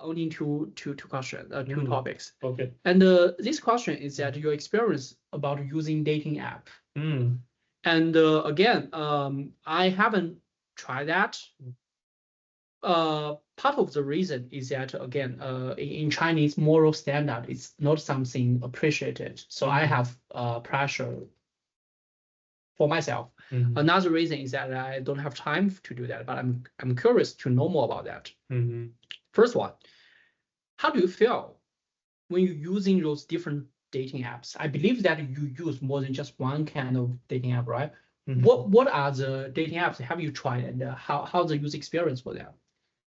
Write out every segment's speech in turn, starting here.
only two questions, two topics. Okay. And this question is that your experience about using dating app. And again, I haven't tried that. Part of the reason is that again, in Chinese moral standard, it's not something appreciated. So I have pressure for myself. Another reason is that I don't have time to do that, but I'm curious to know more about that. First one, how do you feel when you're using those different dating apps? I believe that you use more than just one kind of dating app, right? What are the dating apps have you tried, and how's the user experience for them?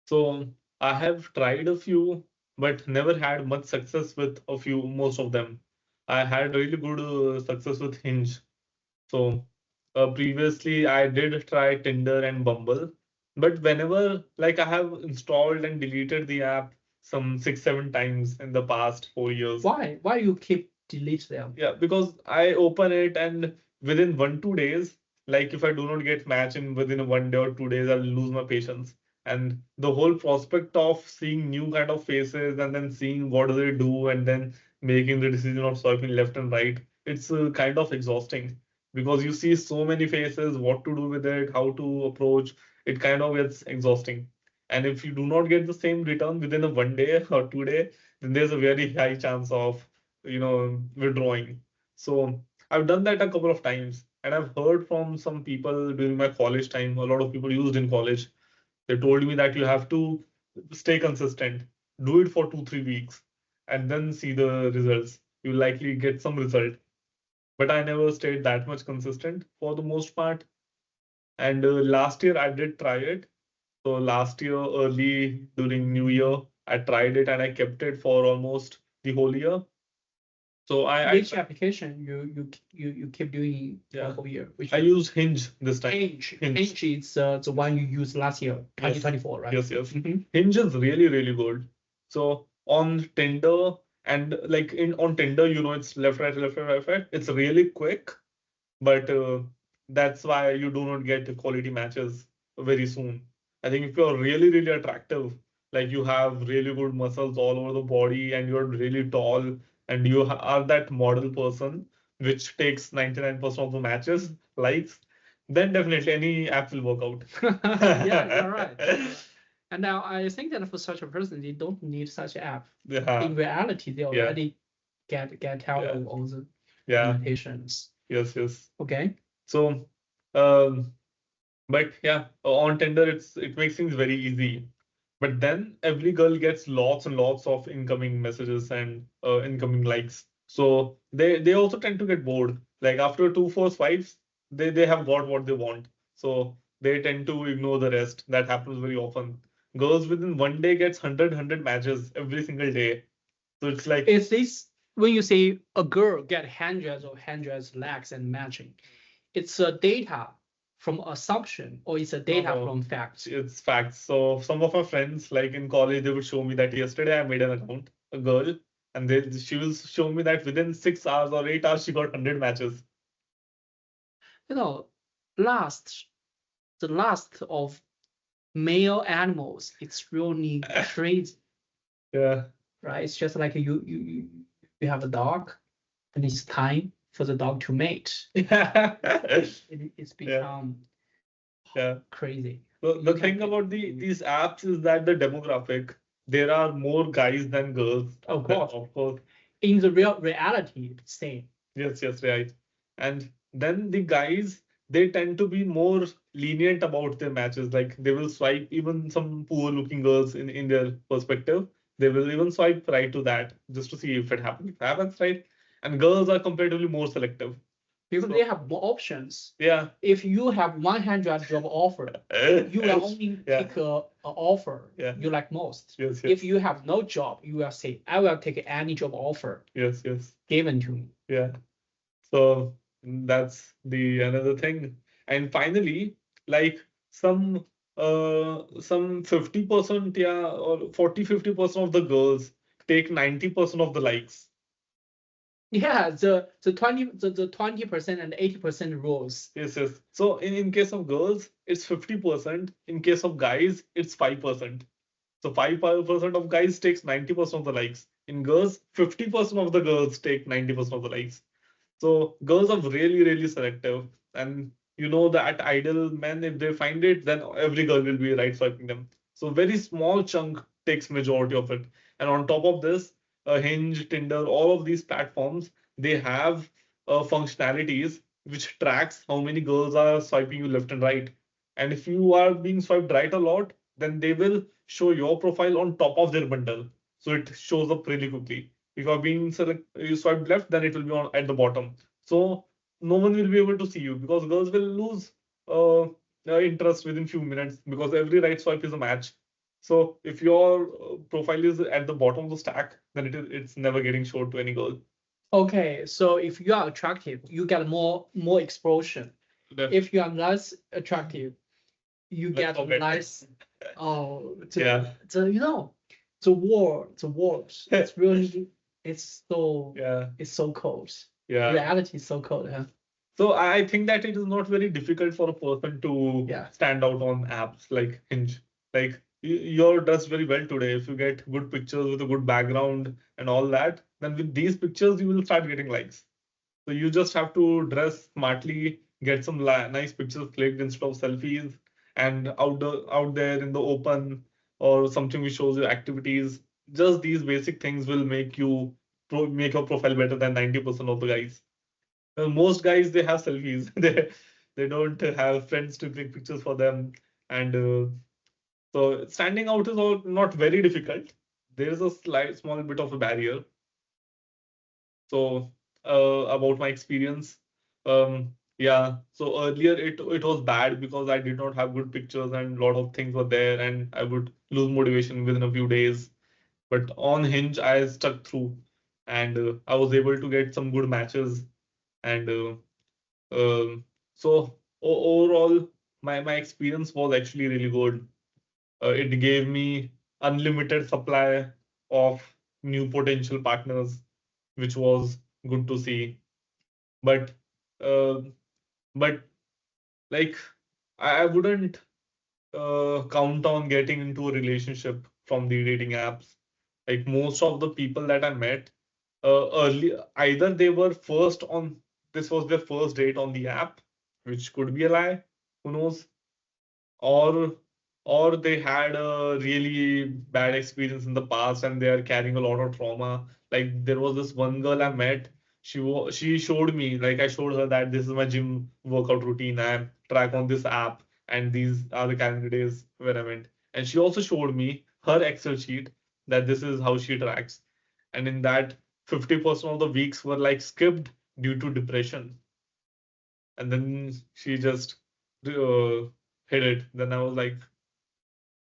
So I have tried a few, but never had much success with most of them. I had really good success with Hinge. So previously I did try Tinder and Bumble, but whenever like I have installed and deleted the app some 6-7 times in the past 4 years. Why you keep delete them? Yeah, because I open it and within 1-2 days, like if I do not get match in within 1 day or 2 days, I'll lose my patience. And the whole prospect of seeing new kind of faces and then seeing what do they do and then making the decision of swiping left and right, it's kind of exhausting because you see so many faces, what to do with it, how to approach, it kind of gets exhausting. And if you do not get the same return within a 1 day or 2 day, then there's a very high chance of, withdrawing. So I've done that a couple of times and I've heard from some people during my college time, a lot of people used in college. They told me that you have to stay consistent, do it for 2-3 weeks, and then see the results. You'll likely get some result. But I never stayed that much consistent for the most part. And last year I did try it. So last year, early during New Year, I tried it and I kept it for almost the whole year. So which application you keep doing for the whole year? I use Hinge this time. Hinge is the one you used last year, 2024, right? Yes. Hinge is really, really good. So on Tinder and like on Tinder, it's left, right, left, right, left, right. It's really quick, but that's why you do not get quality matches very soon. I think if you're really, really attractive, like you have really good muscles all over the body and you're really tall and you are that model person, which takes 99% of the matches, likes, then definitely any app will work out. Yeah, you're right. And now I think that for such a person, they don't need such an app. In reality, they already get tired of all the limitations. Yes. Okay. So, but yeah, on Tinder, it makes things very easy. But then every girl gets lots and lots of incoming messages and incoming likes. So they also tend to get bored. Like after 2-4 swipes, they have got what they want. So they tend to ignore the rest. That happens very often. Girls within 1 day gets 100 matches every single day. So it's like, is this when you say a girl get hundreds likes and matching, it's a data from assumption or it's a data from facts? It's facts. So some of my friends, like in college, they would show me that yesterday I made an account, a girl, and she will show me that within 6 hours or 8 hours she got 100 matches. The last of male animals, it's really crazy. Yeah. Right. It's just like you have a dog, and it's time for the dog to mate. It's become crazy. So the thing about these apps is that the demographic, there are more guys than girls. Of course. In the reality, it's same. Yes, right. And then the guys, they tend to be more lenient about their matches. Like they will swipe even some poor looking girls in their perspective. They will even swipe right to that just to see if it happens. If it happens, right? And girls are comparatively more selective. Because they have more options. Yeah. If you have 100 job offer, you will only pick an offer you like most. Yes. If you have no job, you will say, I will take any job offer. Yes. Given to me. Yeah. So that's another thing. And finally, like some 50%, or 40-50% of the girls take 90% of the likes. Yeah, the 20% and 80% rules. Yes. So in case of girls, it's 50%. In case of guys, it's 5%. So 5% of guys takes 90% of the likes. In girls, 50% of the girls take 90% of the likes. So girls are really, really selective. And you know that ideal men, if they find it, then every girl will be right swiping them. So very small chunk takes majority of it. And on top of this, Hinge, Tinder, all of these platforms, they have functionalities which tracks how many girls are swiping you left and right. And if you are being swiped right a lot, then they will show your profile on top of their bundle. So it shows up really quickly. If you are being you swipe left, then it will be on at the bottom. So no one will be able to see you because girls will lose interest within few minutes because every right swipe is a match. So if your profile is at the bottom of the stack, then it's never getting showed to any girl. Okay, so if you are attractive, you get more exposure. If you are less attractive, you get less. Yeah. The world. It's really, it's so cold. Yeah. Reality is so cold. Huh? So I think that it is not very difficult for a person to stand out on apps like Hinge. Like you're dressed very well today. If you get good pictures with a good background and all that, then with these pictures you will start getting likes. So you just have to dress smartly, get some nice pictures clicked instead of selfies, and out there in the open or something which shows your activities. Just these basic things will make you make your profile better than 90% of the guys. Most guys they have selfies. They don't have friends to click pictures for them, and so standing out is all not very difficult. There is a small bit of a barrier. So about my experience, yeah. So earlier it was bad because I did not have good pictures and a lot of things were there, and I would lose motivation within a few days. But on Hinge, I stuck through, and I was able to get some good matches, and so overall, my experience was actually really good. It gave me unlimited supply of new potential partners, which was good to see. But uh, but like I wouldn't count on getting into a relationship from the dating apps. Like most of the people that I met early, either they were first on this was their first date on the app, which could be a lie, who knows, or or they had a really bad experience in the past and they are carrying a lot of trauma. Like there was this one girl I met. She showed me, like I showed her that this is my gym workout routine. I track on this app and these are the calendar days where I went. And she also showed me her Excel sheet that this is how she tracks. And in that 50% of the weeks were like skipped due to depression. And then she just hit it. Then I was like,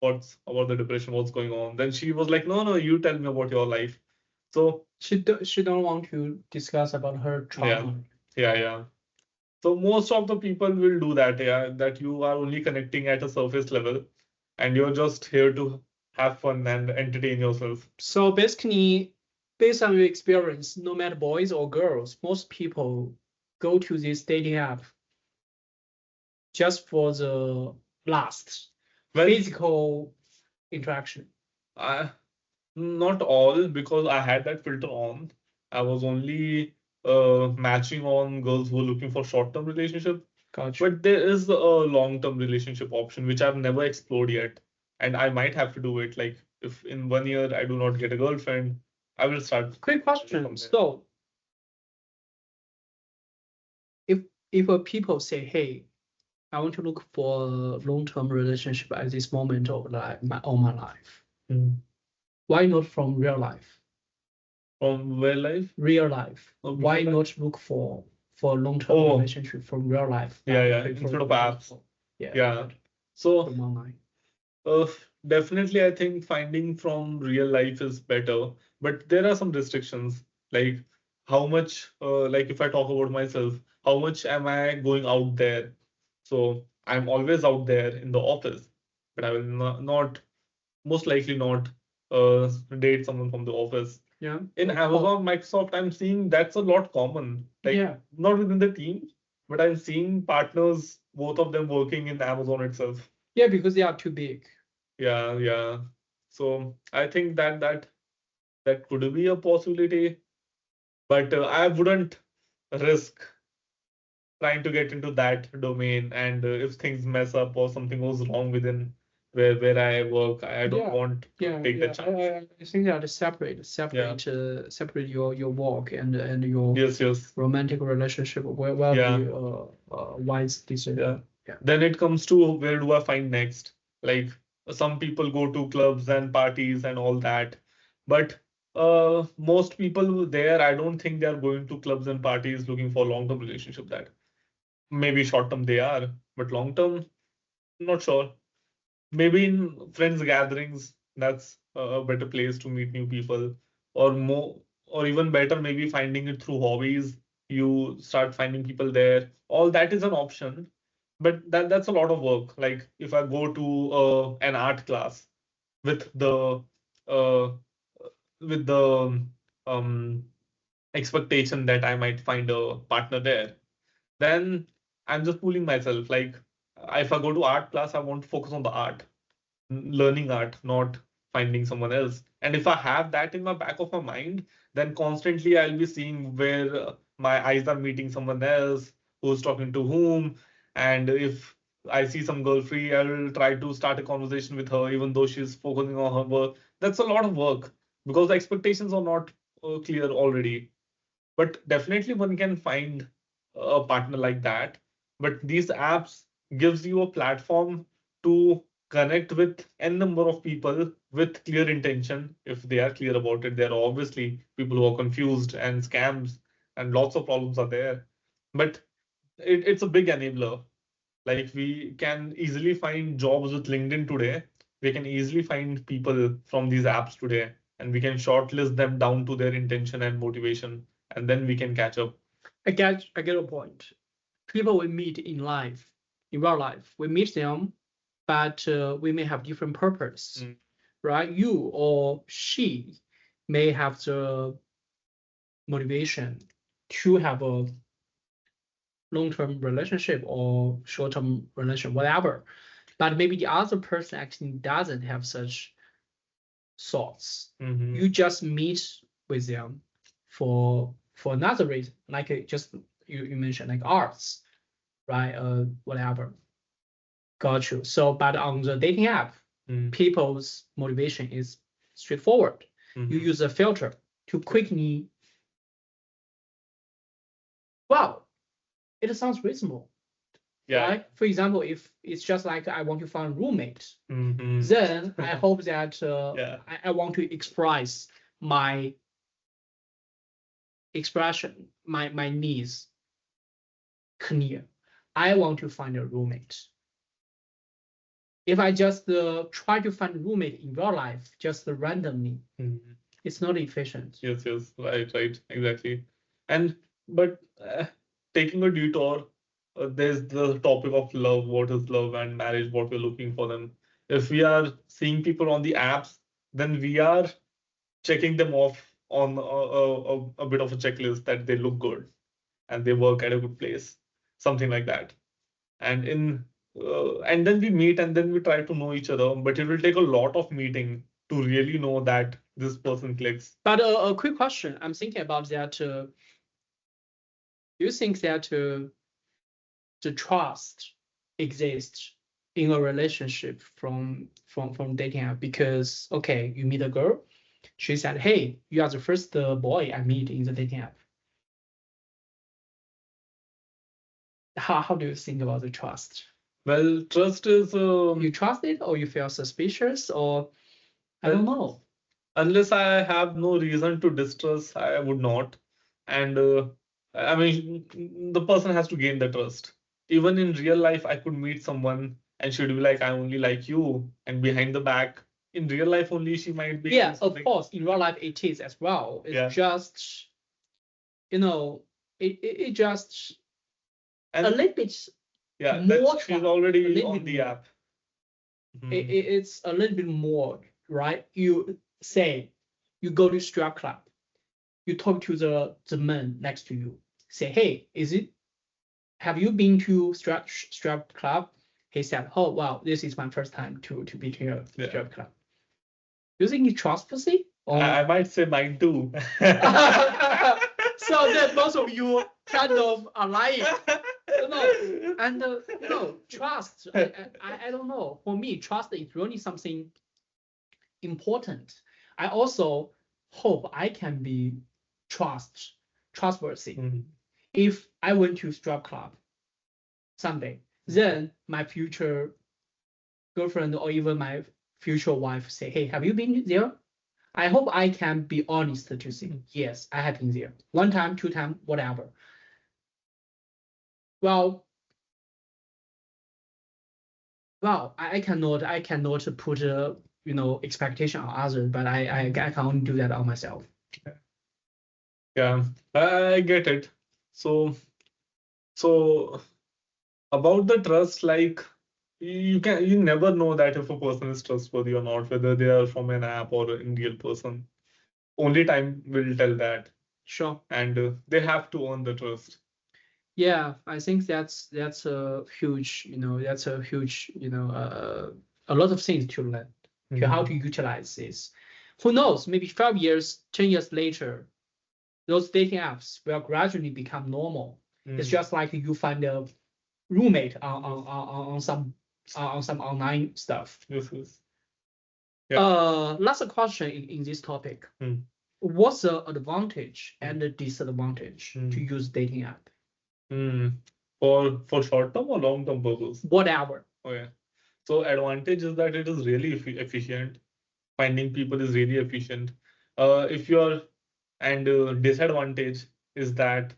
what's about the depression? What's going on? Then she was like, no, you tell me about your life. So she don't want to discuss about her trauma. Yeah. So most of the people will do that, that you are only connecting at a surface level and you're just here to have fun and entertain yourself. So basically, based on your experience, no matter boys or girls, most people go to this dating app just for the physical interaction. Not all, because I had that filter on. I was only matching on girls who are looking for short-term relationship. Gotcha. But there is a long-term relationship option which I've never explored yet, and I might have to do it. Like if in 1 year I do not get a girlfriend, I will start. Quick question. So if a people say, hey, I want to look for a long-term relationship at this moment of my life. Why not from real life? From real life? Real life. Why not look for long-term relationship from real life? Yeah. Instead of apps. Yeah. So from online. Definitely, I think finding from real life is better, but there are some restrictions. Like how much, like if I talk about myself, how much am I going out there? So I'm always out there in the office, but I will not most likely not date someone from the office. Yeah. In Amazon, Microsoft, I'm seeing that's a lot common. Like not within the team, but I'm seeing partners, both of them working in Amazon itself. Yeah, because they are too big. Yeah. So I think that could be a possibility, but I wouldn't risk trying to get into that domain. And if things mess up or something goes wrong within where I work, I don't want to take the chance. I think that separate your work and your Yes. romantic relationship will be a wise decision. Yeah. Then it comes to where do I find next? Like some people go to clubs and parties and all that, but most people there, I don't think they are going to clubs and parties looking for long-term relationship. That maybe short-term they are, but long-term, not sure. Maybe in friends gatherings, that's a better place to meet new people, or more, or even better, maybe finding it through hobbies. You start finding people there. All that is an option, but that's a lot of work. Like if I go to an art class with the uh, with the um, expectation that I might find a partner there, then I'm just fooling myself. Like if I go to art class, I want to focus on the art, learning art, not finding someone else. And if I have that in my back of my mind, then constantly I'll be seeing where my eyes are meeting someone else, who's talking to whom. And if I see some girl free, I'll try to start a conversation with her, even though she's focusing on her work. That's a lot of work because the expectations are not clear already. But definitely one can find a partner like that. But these apps gives you a platform to connect with n number of people with clear intention. If they are clear about it, there are obviously people who are confused and scams and lots of problems are there. But it's a big enabler. Like we can easily find jobs with LinkedIn today. We can easily find people from these apps today, and we can shortlist them down to their intention and motivation, and then we can catch up. I get a point. People we meet in life, in real life, we meet them, but we may have different purpose, right? You or she may have the motivation to have a long-term relationship or short-term relationship, whatever. But maybe the other person actually doesn't have such thoughts. You just meet with them for another reason, like just you mentioned, like arts, right? Whatever. Got you. So, but on the dating app, people's motivation is straightforward. You use a filter to quickly. Wow, it sounds reasonable. Yeah. Right? For example, if it's just like I want to find a roommate, then I hope that I want to express my expression, my needs clear. I want to find a roommate. If I just try to find a roommate in real life, just randomly, it's not efficient. Yes, right, exactly. And but taking a detour, there's the topic of love. What is love and marriage? What we're looking for them. If we are seeing people on the apps, then we are checking them off on a bit of a checklist that they look good and they work at a good place, something like that. And and then we meet and then we try to know each other, but it will take a lot of meeting to really know that this person clicks. But a quick question, I'm thinking about that. Do you think that the trust exists in a relationship from dating app? Because okay, you meet a girl, she said, "Hey, you are the first boy I meet in the dating app." How do you think about the trust? Well, trust is you trust it, or you feel suspicious, or I don't know. Unless I have no reason to distrust, I would not. And I mean, the person has to gain the trust. Even in real life, I could meet someone and she'd be like, I only like you. And behind the back, in real life only, she might be. Yeah, of course. In real life, it is as well. It's just, it just a little bit more. She's already on the app. It's a little bit more, right? You say, you go to strip club, you talk to the man next to you, say, hey, have you been to strip club? He said, oh, wow, this is my first time to be to a strip club. You think he trusts pussy? Or... I might say mine too. So then both of you kind of are lying. No, and trust. I don't know. For me, trust is really something important. I also hope I can be trustworthy. If I went to strip club someday, then my future girlfriend or even my future wife say, "Hey, have you been there?" I hope I can be honest to say, yes, I have been there. 1 time, 2 time, whatever. Well, I cannot put expectation on others, but I can only do that on myself. Yeah, I get it. So about the trust, like you never know that if a person is trustworthy or not, whether they are from an app or a real person. Only time will tell that. Sure. And they have to earn the trust. Yeah, I think that's a huge, a lot of things to learn, to how to utilize this. Who knows, maybe 5 years, 10 years later, those dating apps will gradually become normal. It's just like you find a roommate on some online stuff. Yes. Yeah. Last question in this topic. What's the advantage and the disadvantage to use dating app? For short term or long term purpose? Whatever. Okay. So advantage is that it is really efficient. Finding people is really efficient. Disadvantage is that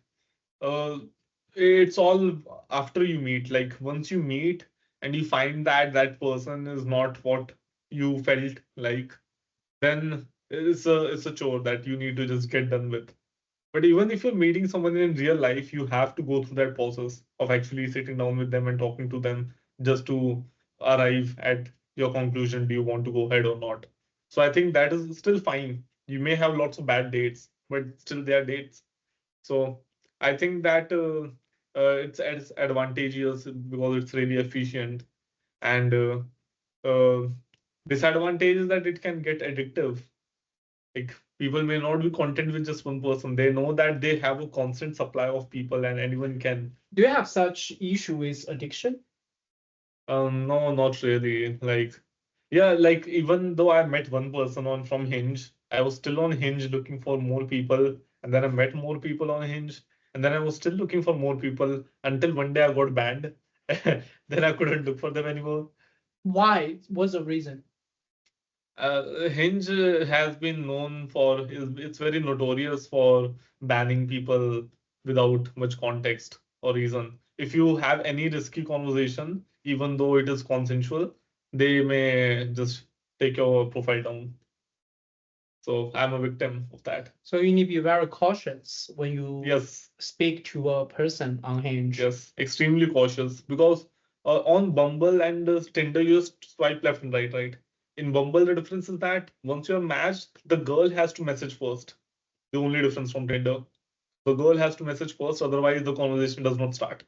it's all after you meet. Like once you meet and you find that that person is not what you felt like, then it's a chore that you need to just get done with. But even if you're meeting someone in real life, you have to go through that process of actually sitting down with them and talking to them just to arrive at your conclusion. Do you want to go ahead or not? So I think that is still fine. You may have lots of bad dates, but still they are dates. So I think that it's advantageous because it's really efficient. And disadvantage is that it can get addictive. Like people may not be content with just one person. They know that they have a constant supply of people and anyone can. Do you have such issue with addiction? No, not really. Like, yeah, like even though I met one person from Hinge, I was still on Hinge looking for more people, and then I met more people on Hinge, and then I was still looking for more people until one day I got banned. Then I couldn't look for them anymore. Why? What's the reason? Hinge has been known for it's very notorious for banning people without much context or reason. If you have any risky conversation, even though it is consensual, they may just take your profile down. So I'm a victim of that. So you need to be very cautious when you Yes. speak to a person on Hinge. Yes, extremely cautious because on Bumble and Tinder, you just swipe left and right. In Bumble, the difference is that once you're matched, the girl has to message first. The only difference from Tinder. The girl has to message first, otherwise the conversation does not start.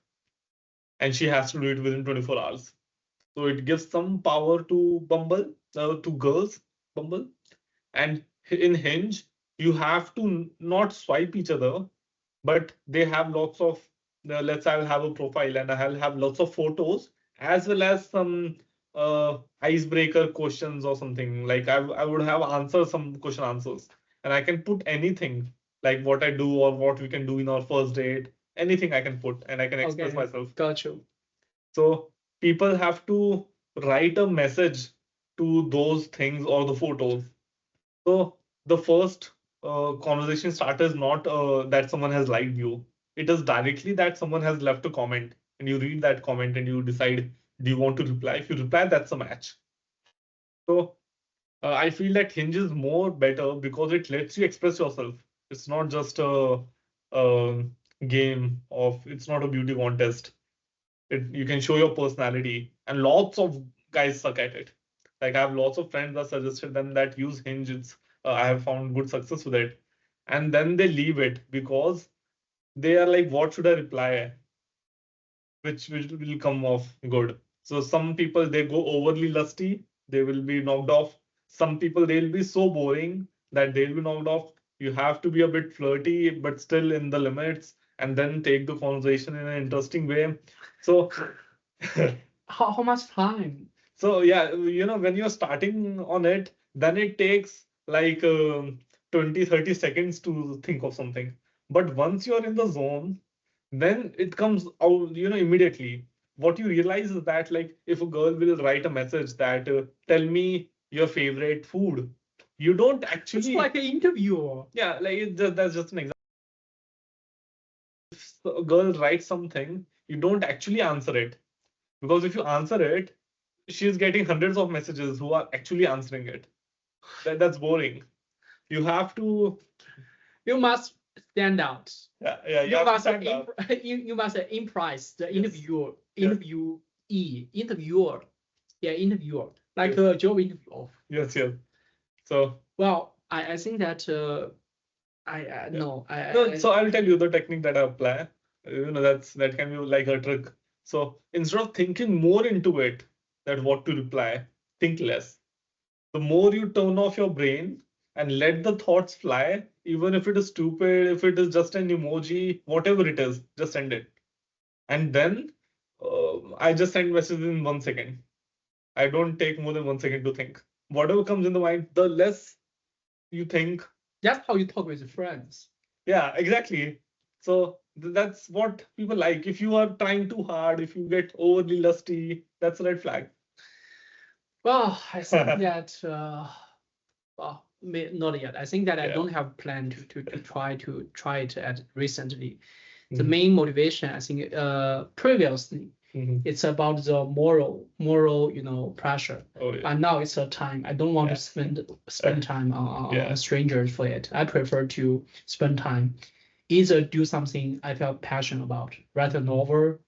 And she has to do it within 24 hours. So it gives some power to Bumble, to girls, Bumble. And in Hinge, you have to not swipe each other, but they have lots of, let's say I'll have a profile and I'll have lots of photos as well as some icebreaker questions or something. Like I would have answered some question answers and I can put anything like what I do or what we can do in our first date, anything I can put and I can express myself. Got you. So people have to write a message to those things or the photos. So the first conversation starter is not that someone has liked you. It is directly that someone has left a comment and you read that comment and you decide, do you want to reply? If you reply, that's a match. So I feel that Hinge is more better because it lets you express yourself. It's not just a game it's not a beauty contest. You can show your personality and lots of guys suck at it. Like I have lots of friends that suggested them that use Hinge. I have found good success with it. And then they leave it because they are like, what should I reply? Which will come off good. So some people, they go overly lusty. They will be knocked off. some people, they'll be so boring that they'll be knocked off. You have to be a bit flirty, but still in the limits, and then take the conversation in an interesting way. So, how much time? so yeah, when you're starting on it, then it takes like 20-30 seconds to think of something. But once you're in the zone, then it comes out, immediately. What you realize is that, like, if a girl will write a message that tell me your favorite food, you don't It's actually, like an interview. yeah, like that's just an example. If a girl writes something, you don't actually answer it, because if you answer it, she's getting hundreds of messages who are actually answering it. That's boring. You have to, You must stand out. yeah, you You have to must stand out. you must impress the Yes. interviewer, Yes. interviewer, yeah, interviewer, like Yes. a job interview. Yes, yes. So, Well, I think that yeah. no, No, so I'll tell you the technique that I apply. That can be like a trick. So instead of thinking more into it, that what to reply, think less. The more you turn off your brain and let the thoughts fly, even if it is stupid, if it is just an emoji, whatever it is, just send it. And then I just send messages in 1 second. I don't take more than 1 second to think. Whatever comes in the mind, the less you think. that's how you talk with friends. Yeah, exactly. So that's what people like. If you are trying too hard, if you get overly lusty, that's a red flag. Well, I think that well, not yet. I think that I Yeah. don't have plan to try it at recently. The Mhm. main motivation, I think, previously, Mhm. it's about the moral, pressure. Oh yeah. But now it's a time. I don't want Yeah. to spend time Yeah. on strangers for it. I prefer to spend time, either do something I felt passionate about, write a novel,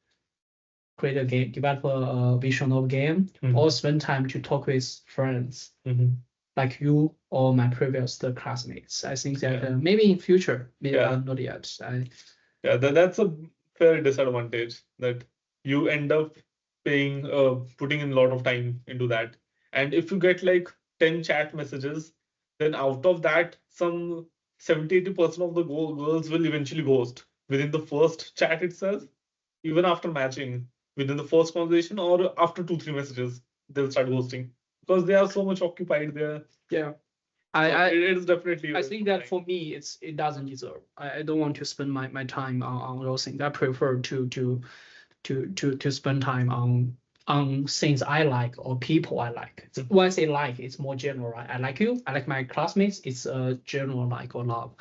create a game, develop a visual novel game, or spend time to talk with friends Mhm. like you or my previous classmates. I think that Yeah. maybe in future, maybe Yeah. not yet. Yeah, that's a fair disadvantage, that you end up putting in a lot of time into that. And if you get like 10 chat messages, then out of that, some 70-80% of the girls will eventually ghost within the first chat itself, even after matching, within the first conversation, or after 2-3 messages, they'll start ghosting because they are so much occupied there. Yeah. So I it is definitely. I think that for me it doesn't deserve. I don't want to spend my time on those things. I prefer to spend time on things I like or people I like. When I say like, it's more general, right? I like you, I like my classmates. It's a general like or love.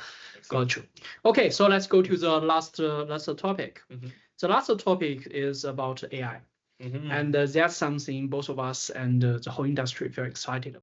Got you. Okay, so let's go to the last topic. The last topic is about AI. And that's something both of us and the whole industry very excited about.